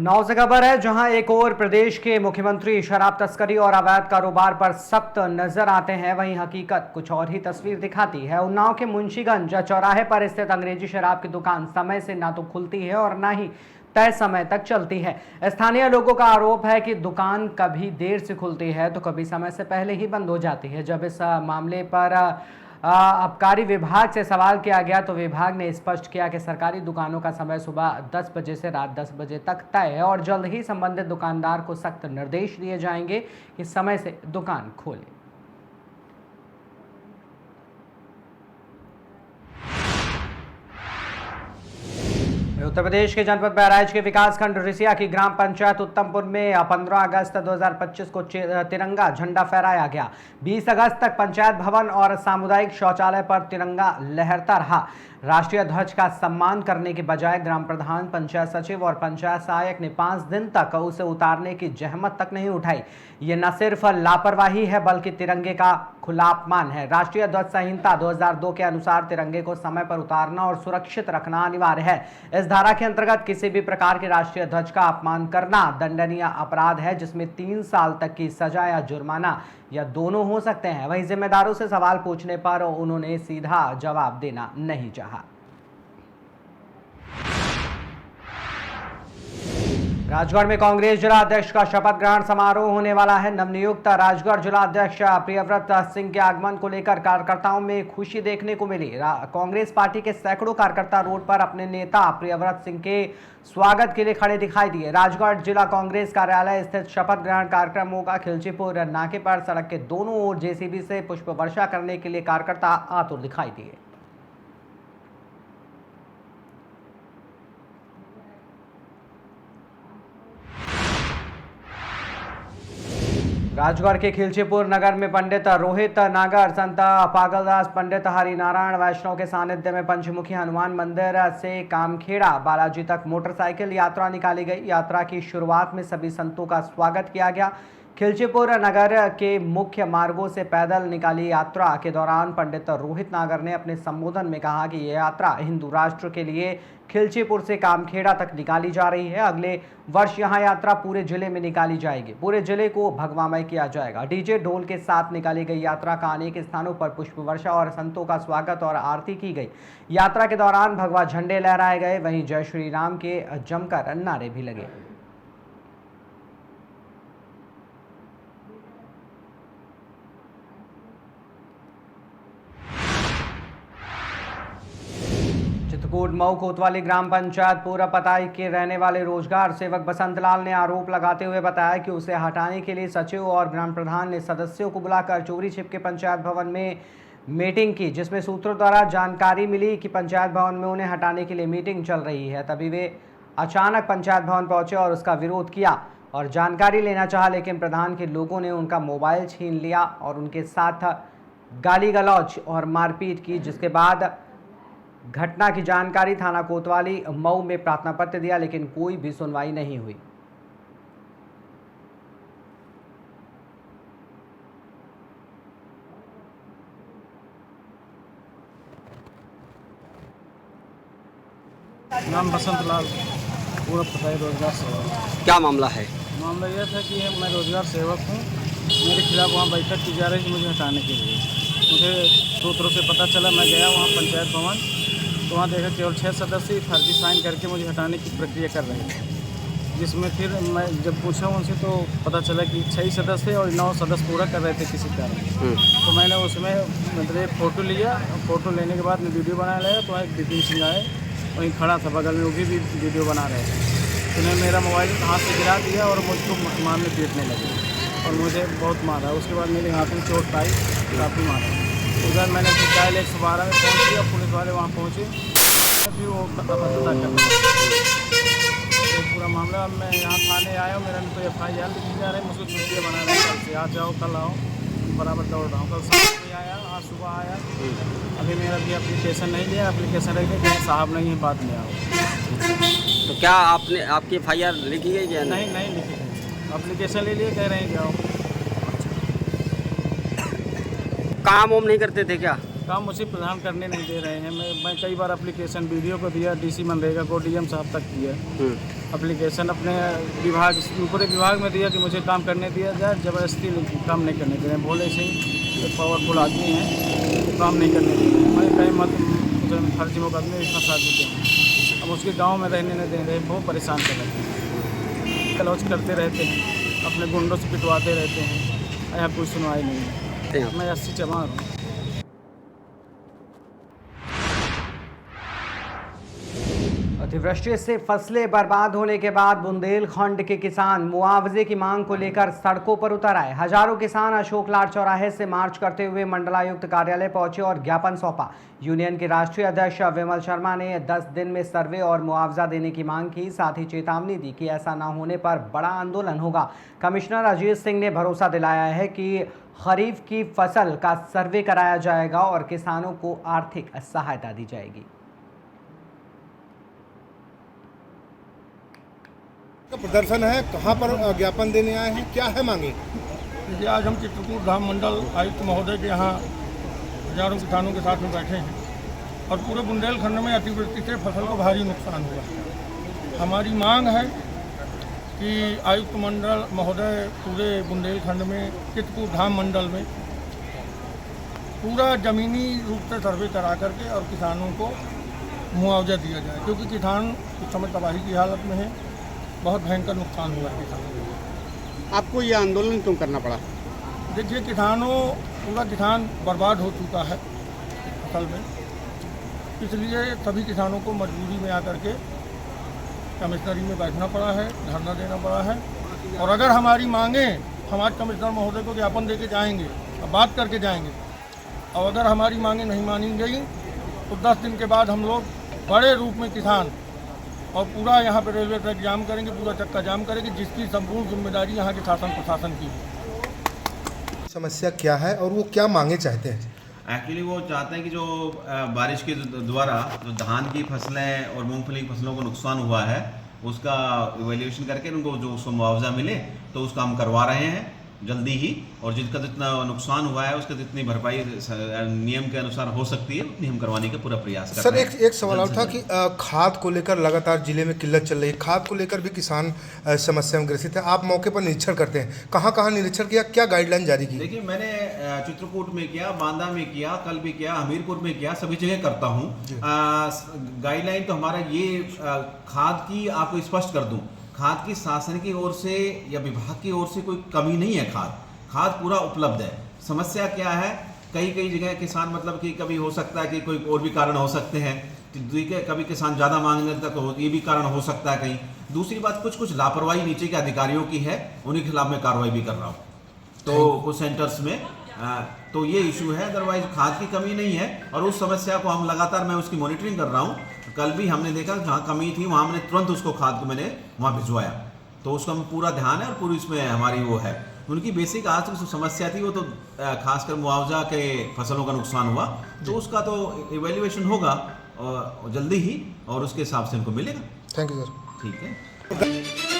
उन्नाव से खबर है, जहां एक और प्रदेश के मुख्यमंत्री शराब तस्करी और अवैध कारोबार पर सख्त नजर आते हैं, वहीं हकीकत कुछ और ही तस्वीर दिखाती है। उन्नाव के मुंशीगंज चौराहे पर स्थित अंग्रेजी शराब की दुकान समय से ना तो खुलती है और ना ही तय समय तक चलती है। स्थानीय लोगों का आरोप है कि दुकान कभी देर से खुलती है तो कभी समय से पहले ही बंद हो जाती है। जब इस मामले पर आबकारी विभाग से सवाल किया गया तो विभाग ने स्पष्ट किया कि सरकारी दुकानों का समय सुबह 10 बजे से रात 10 बजे तक तय है और जल्द ही संबंधित दुकानदार को सख्त निर्देश दिए जाएंगे कि समय से दुकान खोले। उत्तर प्रदेश के जनपद बहराइच के विकासखंड रिसिया की ग्राम पंचायत उत्तमपुर में 15 अगस्त 2025 को तिरंगा झंडा फहराया गया। 20 अगस्त तक पंचायत भवन और सामुदायिक शौचालय पर तिरंगा लहरता रहा। राष्ट्रीय ध्वज का सम्मान करने के बजाय ग्राम प्रधान, पंचायत सचिव और पंचायत सहायक ने 5 दिन तक उसे उतारने की जहमत तक नहीं उठाई। ये न सिर्फ लापरवाही है बल्कि तिरंगे का खुला अपमान है। राष्ट्रीय ध्वज संहिता 2002 के अनुसार तिरंगे को समय पर उतारना और सुरक्षित रखना अनिवार्य है। इस धारा के अंतर्गत किसी भी प्रकार के राष्ट्रीय ध्वज का अपमान करना दंडनीय अपराध है, जिसमें 3 साल तक की सजा या जुर्माना या दोनों हो सकते हैं। वहीं जिम्मेदारों से सवाल पूछने पर उन्होंने सीधा जवाब देना नहीं चाहा। राजगढ़ में कांग्रेस जिला अध्यक्ष का शपथ ग्रहण समारोह होने वाला है। नवनियुक्त राजगढ़ जिला अध्यक्ष प्रियव्रत सिंह के आगमन को लेकर कार्यकर्ताओं में खुशी देखने को मिली। कांग्रेस पार्टी के सैकड़ों कार्यकर्ता रोड पर अपने नेता प्रियव्रत सिंह के स्वागत के लिए खड़े दिखाई दिए। राजगढ़ जिला कांग्रेस कार्यालय स्थित शपथ ग्रहण कार्यक्रम होगा। खिलचीपुर नाके पर सड़क के दोनों ओर जेसीबी से पुष्प वर्षा करने के लिए कार्यकर्ता आतुर दिखाई दिए। राजगढ़ के खिलचीपुर नगर में पंडित रोहित नागर, संत पागलदास, पंडित हरिनारायण वैष्णव के सानिध्य में पंचमुखी हनुमान मंदिर से कामखेड़ा बालाजी तक मोटरसाइकिल यात्रा निकाली गई। यात्रा की शुरुआत में सभी संतों का स्वागत किया गया। खिलचीपुर नगर के मुख्य मार्गों से पैदल निकाली यात्रा के दौरान पंडित रोहित नागर ने अपने संबोधन में कहा कि यह यात्रा हिंदू राष्ट्र के लिए खिलचीपुर से कामखेड़ा तक निकाली जा रही है। अगले वर्ष यहां यात्रा पूरे जिले में निकाली जाएगी। पूरे जिले को भगवामय किया जाएगा। डीजे ढोल के साथ निकाली गई यात्रा का अनेक स्थानों पर पुष्प वर्षा और संतों का स्वागत और आरती की गई। यात्रा के दौरान भगवा झंडे लहराए गए, वहीं जय श्री राम के जमकर नारे भी लगे। चित्रकूट मऊ कोतवाली ग्राम पंचायत पूरा पताई के रहने वाले रोजगार सेवक बसंतलाल ने आरोप लगाते हुए बताया कि उसे हटाने के लिए सचिव और ग्राम प्रधान ने सदस्यों को बुलाकर चोरी छिपके पंचायत भवन में मीटिंग की, जिसमें सूत्रों द्वारा जानकारी मिली कि पंचायत भवन में उन्हें हटाने के लिए मीटिंग चल रही है। तभी वे अचानक पंचायत भवन पहुंचे और उसका विरोध किया और जानकारी लेना चाहा, लेकिन प्रधान के लोगों ने उनका मोबाइल छीन लिया और उनके साथ गाली गलौज और मारपीट की, जिसके बाद घटना की जानकारी थाना कोतवाली मऊ में प्रार्थना पत्र दिया, लेकिन कोई भी सुनवाई नहीं हुई। नाम बसंतलाल, पूरा पताई रोजगार सेवक। क्या मामला है? मामला यह था कि मैं रोजगार सेवक हूँ। मेरे खिलाफ वहाँ बैठक की जा रही थी मुझे हटाने के लिए। मुझे सूत्रों से पता चला, मैं गया वहाँ पंचायत भवन, तो वहाँ देखा केवल 6 सदस्य फर्जी साइन करके मुझे हटाने की प्रक्रिया कर रहे थे, जिसमें फिर मैं जब पूछा उनसे तो पता चला कि 6 सदस्य और 9 सदस्य पूरा कर रहे थे किसी कारण। तो मैंने उसमें मतलब एक फ़ोटो लिया। फ़ोटो लेने के बाद मैं वीडियो बना लिया, तो एक विपिन सिंह आए, वहीं खड़ा था बगल में, वो भी वीडियो बना रहे थे। तो उन्होंने मेरा मोबाइल हाथ से गिरा दिया और मुझको मारने पीटने लगे और मुझे बहुत मारा। उसके बाद मेरे हाथ में चोट पाई, काफ़ी मारा। उधर मैंने फिर डायल 112 में फ़ोन किया, पुलिस वाले वहाँ पहुँचे, फिर वो पता कर पूरा मामला। मैं यहाँ थाने आया, मेरा तो FIR लिखी जा रही है, मुझको छुट्टियाँ बना रहे हैं, कल से आज जाओ कल आओ, बराबर दौड़ रहा हूँ। कल शाम में आया, आज सुबह आया, अभी मेरा भी एप्लीकेशन नहीं लिया। एप्लीकेशन रख दिया, साहब नहीं है, बाद में आओ। तो क्या आपकी FIR लिखी गई क्या? नहीं लिखी गई। एप्लीकेशन ले लिए, कह रहे हैं जाओ। काम वाम नहीं करते थे क्या? काम मुझे प्रधान करने नहीं दे रहे हैं। मैं कई बार एप्लीकेशन वीडियो को दिया, डीसी मनरेगा को, डीएम साहब तक किया एप्लीकेशन, अपने विभाग पूरे विभाग में दिया कि मुझे काम करने दिया जाए। ज़बरदस्ती काम नहीं करने दे रहे हैं, भोले से ही पावरफुल आदमी हैं, काम नहीं करने दे रहे हैं। मैं कई मत फर्जी मुकदमे भी फंसा देते हैं। अब उसके गाँव में रहने नहीं दे रहे, बहुत परेशान कर रहे हैं, कलौज करते रहते हैं, अपने गुंडों से पिटवाते रहते हैं। यहाँ कोई सुनवाई नहीं है। मैं 80 चमार हूँ। अतिवृष्टि से फसलें बर्बाद होने के बाद बुंदेलखंड के किसान मुआवजे की मांग को लेकर सड़कों पर उतर आए। हजारों किसान अशोक लाल चौराहे से मार्च करते हुए मंडलायुक्त कार्यालय पहुंचे और ज्ञापन सौंपा। यूनियन के राष्ट्रीय अध्यक्ष विमल शर्मा ने 10 दिन में सर्वे और मुआवजा देने की मांग की, साथ ही चेतावनी दी कि ऐसा न होने पर बड़ा आंदोलन होगा। कमिश्नर अजीत सिंह ने भरोसा दिलाया है कि खरीफ की फसल का सर्वे कराया जाएगा और किसानों को आर्थिक सहायता दी जाएगी। का प्रदर्शन है, कहाँ पर ज्ञापन देने आए हैं, क्या है मांगे? देखिए, आज हम चित्रकूट धाम मंडल आयुक्त महोदय के यहाँ हजारों किसानों के साथ में बैठे हैं और पूरे बुंदेलखंड में अतिवृष्टि से फसल को भारी नुकसान हुआ। हमारी मांग है कि आयुक्त मंडल महोदय पूरे बुंदेलखंड में चित्रकूट धाम मंडल में पूरा ज़मीनी रूप से सर्वे करा करके और किसानों को मुआवजा दिया जाए, क्योंकि किसान इस समय तबाही की हालत में है। बहुत भयंकर नुकसान हुआ है किसानों को। आपको ये आंदोलन क्यों करना पड़ा? देखिए, पूरा किसान बर्बाद हो चुका है फसल में, इसलिए सभी किसानों को मजबूरी में आकर के कमिश्नरी में बैठना पड़ा है, धरना देना पड़ा है। और अगर हमारी मांगें हम आज कमिश्नर महोदय को ज्ञापन दे के जाएंगे और बात करके जाएंगे, और अगर हमारी मांगें नहीं मानी गई तो 10 दिन के बाद हम लोग बड़े रूप में किसान और पूरा यहाँ पर रेलवे ट्रैक जाम करेंगे, पूरा चक्का जाम करेंगे, जिसकी संपूर्ण जिम्मेदारी यहाँ के शासन प्रशासन की है। समस्या क्या है और वो क्या मांगे चाहते हैं? एक्चुअली वो चाहते हैं कि जो बारिश के द्वारा जो धान की फसलें और मूंगफली की फसलों को नुकसान हुआ है उसका इवैल्यूएशन करके उनको जो उसको मुआवजा मिले, तो उसका हम करवा रहे हैं जल्दी ही। और जिसका जितना नुकसान हुआ है उसका जितनी भरपाई नियम के अनुसार हो सकती है उतनी हम करवाने का पूरा प्रयास कर रहे हैं। सर, एक सवाल और था कि खाद को लेकर लगातार जिले में किल्लत चल रही है, खाद को लेकर भी किसान समस्या में ग्रसित है। आप मौके पर निरीक्षण करते हैं, कहाँ कहाँ निरीक्षण किया, क्या गाइडलाइन जारी की? देखिए, मैंने चित्रकूट में किया, बांदा में किया, कल भी किया, हमीरपुर में किया, सभी जगह करता हूँ। गाइडलाइन तो हमारा ये खाद की आपको स्पष्ट कर दूँ, खाद की शासन की ओर से या विभाग की ओर से कोई कमी नहीं है। खाद पूरा उपलब्ध है। समस्या क्या है, कई जगह किसान मतलब कि कभी हो सकता है कि कोई और भी कारण हो सकते हैं, कभी किसान ज़्यादा मांगने तक हो, ये भी कारण हो सकता है कहीं। दूसरी बात, कुछ लापरवाही नीचे के अधिकारियों की है, उन्हीं के खिलाफ मैं कार्रवाई भी कर रहा हूँ तो कुछ सेंटर्स में। तो ये इशू है, अदरवाइज खाद की कमी नहीं है। और उस समस्या को हम लगातार मैं उसकी मॉनिटरिंग कर रहा हूँ। कल भी हमने देखा जहाँ कमी थी वहाँ हमने तुरंत उसको खाद को मैंने वहाँ भिजवाया, तो उसका पूरा ध्यान है और पूरी इसमें हमारी वो है। उनकी बेसिक आज जो समस्या थी वो तो खासकर मुआवजा के फसलों का नुकसान हुआ, तो उसका तो इवैल्यूएशन होगा जल्दी ही और उसके हिसाब से उनको मिलेगा। Thank you sir. ठीक है।